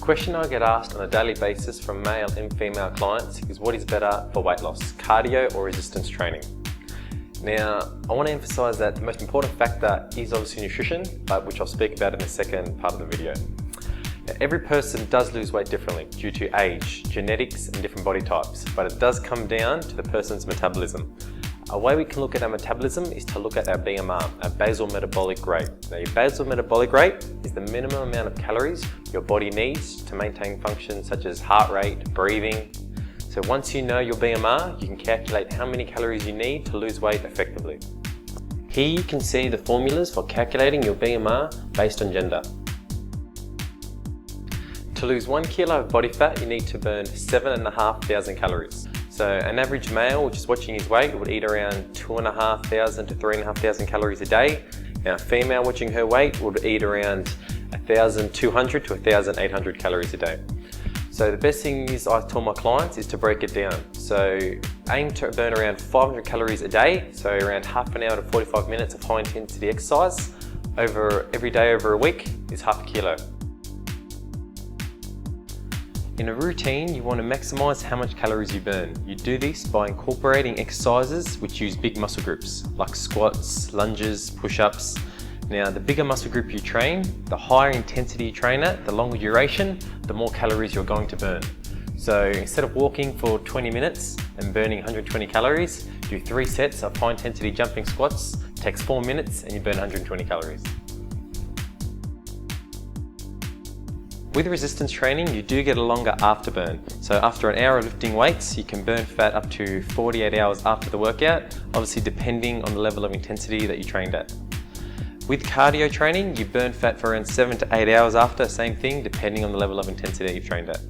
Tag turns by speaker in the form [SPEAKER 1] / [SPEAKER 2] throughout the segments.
[SPEAKER 1] question I get asked on a daily basis from male and female clients is what is better for weight loss, cardio or resistance training? Now, I want to emphasize that the most important factor is obviously nutrition, which I'll speak about in the second part of the video. Now, every person does lose weight differently due to age, genetics and different body types, but it does come down to the person's metabolism. A way we can look at our metabolism is to look at our BMR, our basal metabolic rate. Now, your basal metabolic rate is the minimum amount of calories your body needs to maintain functions such as heart rate, breathing. So once you know your BMR, you can calculate how many calories you need to lose weight effectively. Here you can see the formulas for calculating your BMR based on gender. To lose 1 kilo of body fat, you need to burn 7,500 calories. So an average male, which is watching his weight, would eat around 2,500 to 3,500 calories a day. Now a female watching her weight would eat around 1,200 to 1,800 calories a day. So the best thing is I tell my clients is to break it down. So aim to burn around 500 calories a day, so around half an hour to 45 minutes of high intensity exercise every day over a week is half a kilo. In a routine, you want to maximize how much calories you burn. You do this by incorporating exercises which use big muscle groups, like squats, lunges, push-ups. Now, the bigger muscle group you train, the higher intensity you train at, the longer duration, the more calories you're going to burn. So instead of walking for 20 minutes and burning 120 calories, do 3 sets of high intensity jumping squats, takes 4 minutes and you burn 120 calories. With resistance training, you do get a longer afterburn. So after an hour of lifting weights, you can burn fat up to 48 hours after the workout, obviously depending on the level of intensity that you trained at. With cardio training, you burn fat for around 7 to 8 hours after, same thing, depending on the level of intensity that you've trained at.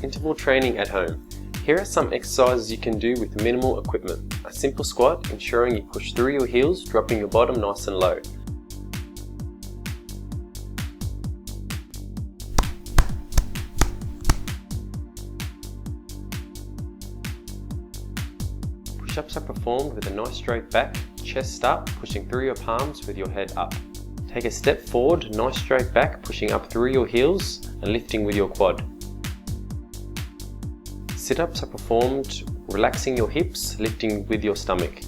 [SPEAKER 1] Interval training at home. Here are some exercises you can do with minimal equipment. A simple squat, ensuring you push through your heels, dropping your bottom nice and low. Push-ups are performed with a nice straight back, chest up, pushing through your palms with your head up. Take a step forward, nice straight back, pushing up through your heels and lifting with your quad. Sit-ups are performed, relaxing your hips, lifting with your stomach.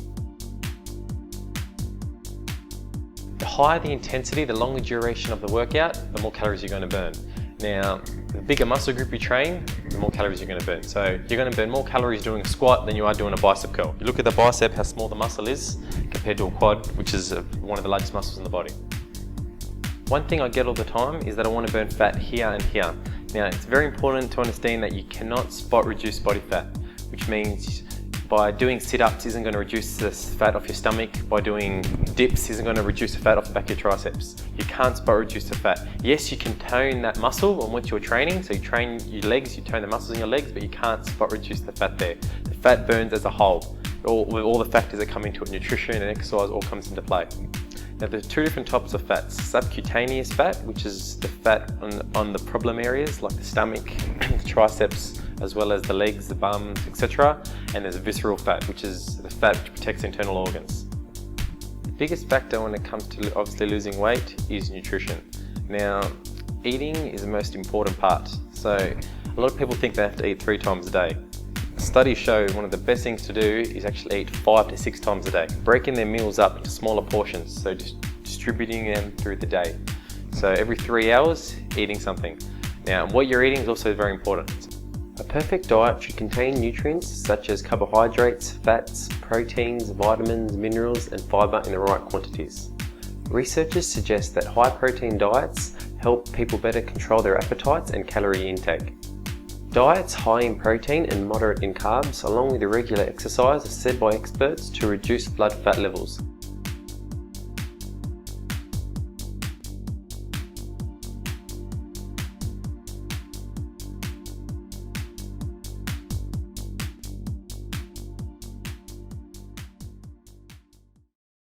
[SPEAKER 1] The higher the intensity, the longer duration of the workout, the more calories you're going to burn. Now, the bigger muscle group you train, the more calories you're going to burn. So you're going to burn more calories doing a squat than you are doing a bicep curl. You look at the bicep, how small the muscle is compared to a quad, which is one of the largest muscles in the body. One thing I get all the time is that I want to burn fat here and here. Now, it's very important to understand that you cannot spot reduce body fat, which means by doing sit-ups isn't going to reduce the fat off your stomach. By doing dips isn't going to reduce the fat off the back of your triceps. You can't spot reduce the fat. Yes, you can tone that muscle on what you're training. So you train your legs, you tone the muscles in your legs, but you can't spot reduce the fat there. The fat burns as a whole. All the factors that come into it, nutrition and exercise, all comes into play. Now, there's 2 different types of fats. Subcutaneous fat, which is the fat on the problem areas like the stomach, the triceps, as well as the legs, the bums, etc. And there's visceral fat, which is the fat which protects internal organs. The biggest factor when it comes to obviously losing weight is nutrition. Now, eating is the most important part. So a lot of people think they have to eat 3 times a day. Studies show one of the best things to do is actually eat 5 to 6 times a day, breaking their meals up into smaller portions, so just distributing them through the day. So every 3 hours, eating something. Now, what you're eating is also very important. A perfect diet should contain nutrients such as carbohydrates, fats, proteins, vitamins, minerals, and fiber in the right quantities. Researchers suggest that high protein diets help people better control their appetites and calorie intake. Diets high in protein and moderate in carbs, along with irregular exercise, are said by experts to reduce blood fat levels.